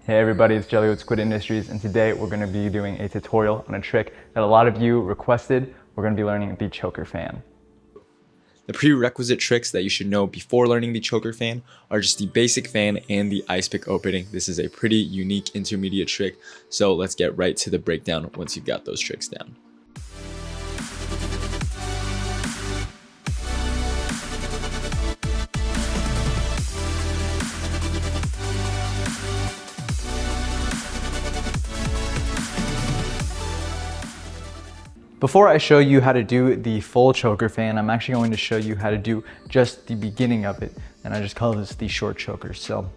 Hey everybody, it's Jelly with Squid Industries, and today we're going to be doing a tutorial on a trick that a lot of you requested. We're going to be learning the choker fan. The prerequisite tricks that you should know before learning the choker fan are just the basic fan and the ice pick opening. This is a pretty unique intermediate trick, so let's get right to the breakdown once you've got those tricks down. Before I show you how to do the full choker fan, I'm actually going to show you how to do just the beginning of it. And I just call this the short choker. So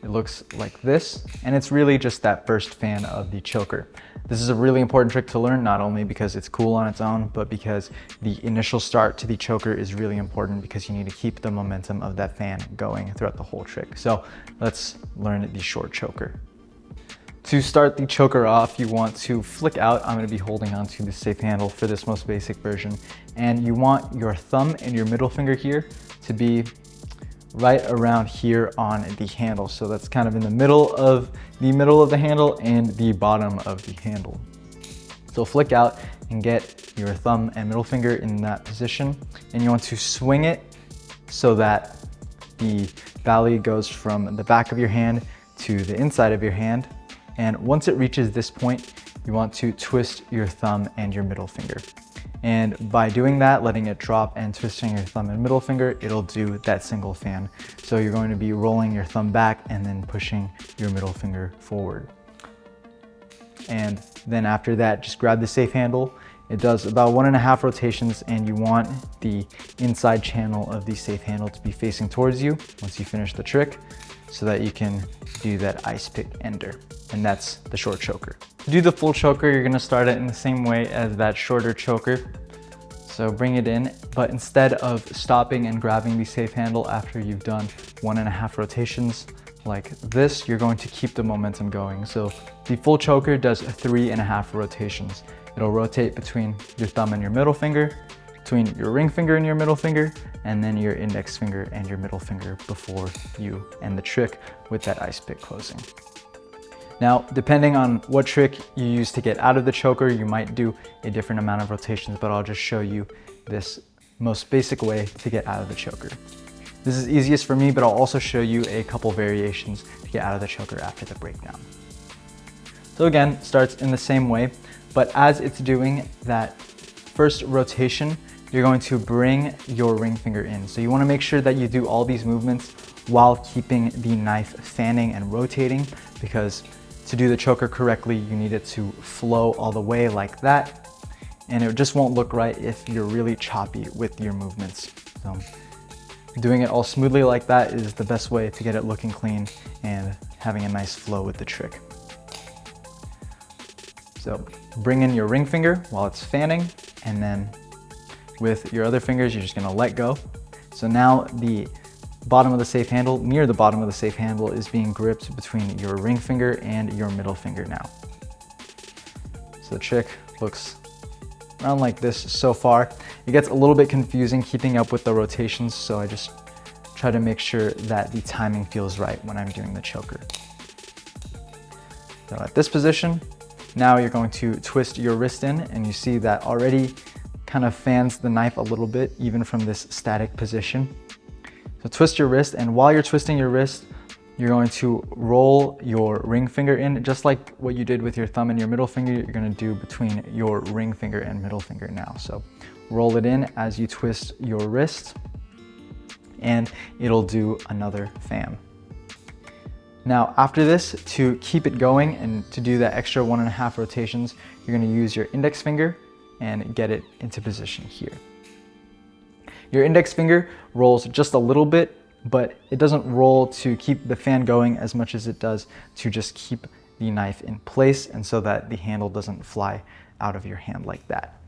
it looks like this, and it's really just that first fan of the choker. This is a really important trick to learn, not only because it's cool on its own, but because the initial start to the choker is really important because you need to keep the momentum of that fan going throughout the whole trick. So let's learn the short choker. To start the choker off, you want to flick out. I'm going to be holding onto the safe handle for this most basic version. And you want your thumb and your middle finger here to be right around here on the handle. So that's kind of in the middle of the handle and the bottom of the handle. So flick out and get your thumb and middle finger in that position. And you want to swing it so that the Bali goes from the back of your hand to the inside of your hand. And once it reaches this point, you want to twist your thumb and your middle finger. And by doing that, letting it drop and twisting your thumb and middle finger, it'll do that single fan. So you're going to be rolling your thumb back and then pushing your middle finger forward. And then after that, just grab the safe handle. It does about 1.5 rotations, and you want the inside channel of the safe handle to be facing towards you once you finish the trick, so that you can do that ice pick ender. And that's the short choker. To do the full choker, you're gonna start it in the same way as that shorter choker. So bring it in, but instead of stopping and grabbing the safe handle after you've done 1.5 rotations like this, you're going to keep the momentum going. So the full choker does 3.5 rotations. It'll rotate between your thumb and your middle finger, between your ring finger and your middle finger, and then your index finger and your middle finger before you end the trick with that ice pick closing. Now, depending on what trick you use to get out of the choker, you might do a different amount of rotations, but I'll just show you this most basic way to get out of the choker. This is easiest for me, but I'll also show you a couple variations to get out of the choker after the breakdown. So again, starts in the same way, but as it's doing that first rotation, you're going to bring your ring finger in. So you want to make sure that you do all these movements while keeping the knife fanning and rotating, because to do the choker correctly, you need it to flow all the way like that. And it just won't look right if you're really choppy with your movements. So doing it all smoothly like that is the best way to get it looking clean and having a nice flow with the trick. So bring in your ring finger while it's fanning, and then with your other fingers, you're just gonna let go. So now the bottom of the safe handle, near the bottom of the safe handle, is being gripped between your ring finger and your middle finger now. So the trick looks around like this so far. It gets a little bit confusing keeping up with the rotations, so I just try to make sure that the timing feels right when I'm doing the choker. So at this position, now you're going to twist your wrist in, and you see that already kind of fans the knife a little bit, even from this static position. So twist your wrist, and while you're twisting your wrist, you're going to roll your ring finger in, just like what you did with your thumb and your middle finger. You're gonna do between your ring finger and middle finger now. So roll it in as you twist your wrist, and it'll do another fan. Now after this, to keep it going and to do that extra 1.5 rotations, you're gonna use your index finger and get it into position here. Your index finger rolls just a little bit, but it doesn't roll to keep the fan going as much as it does to just keep the knife in place, and so that the handle doesn't fly out of your hand like that.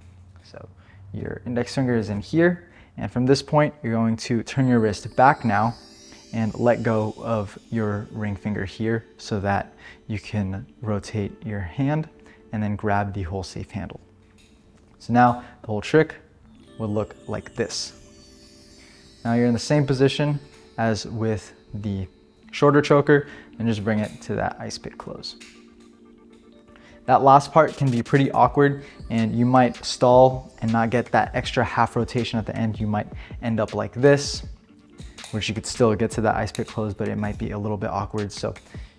So your index finger is in here, and from this point, you're going to turn your wrist back now and let go of your ring finger here so that you can rotate your hand and then grab the whole safe handle. So now the whole trick would look like this. Now you're in the same position as with the shorter choker, and just bring it to that ice pick close. That last part can be pretty awkward, and you might stall and not get that extra half rotation at the end. You might end up like this, which you could still get to that ice pick close, but it might be a little bit awkward. So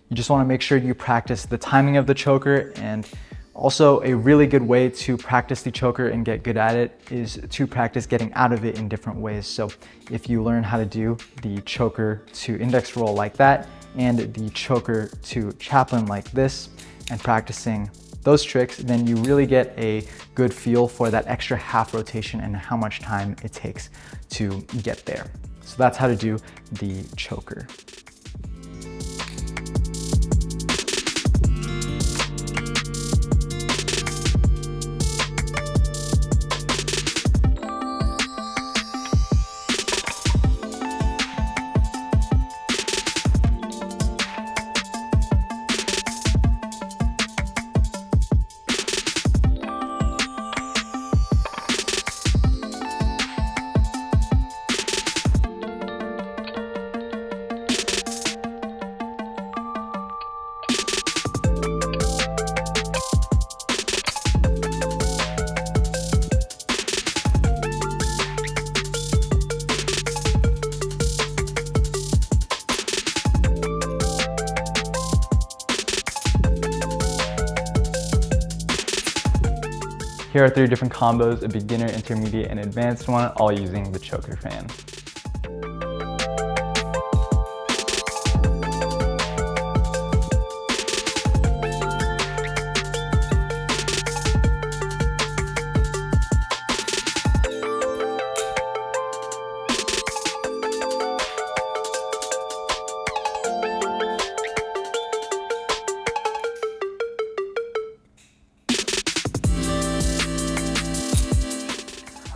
you just wanna make sure you practice the timing of the choker. And also a really good way to practice the choker and get good at it is to practice getting out of it in different ways. So if you learn how to do the choker to index roll like that, and the choker to chaplain like this, and practicing those tricks, then you really get a good feel for that extra half rotation and how much time it takes to get there. So that's how to do the choker. Here are 3 different combos: a beginner, intermediate, and advanced one, all using the choker fan.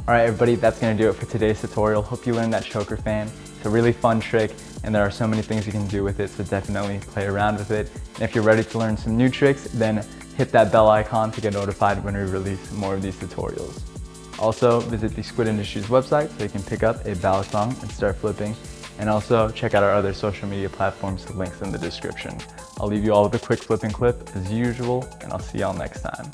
All right, everybody, that's gonna do it for today's tutorial. Hope you learned that choker fan. It's a really fun trick, and there are so many things you can do with it, so definitely play around with it. And if you're ready to learn some new tricks, then hit that bell icon to get notified when we release more of these tutorials. Also, visit the Squid Industries website so you can pick up a Balisong and start flipping. And also check out our other social media platforms, the links in the description. I'll leave you all with a quick flipping clip as usual, and I'll see y'all next time.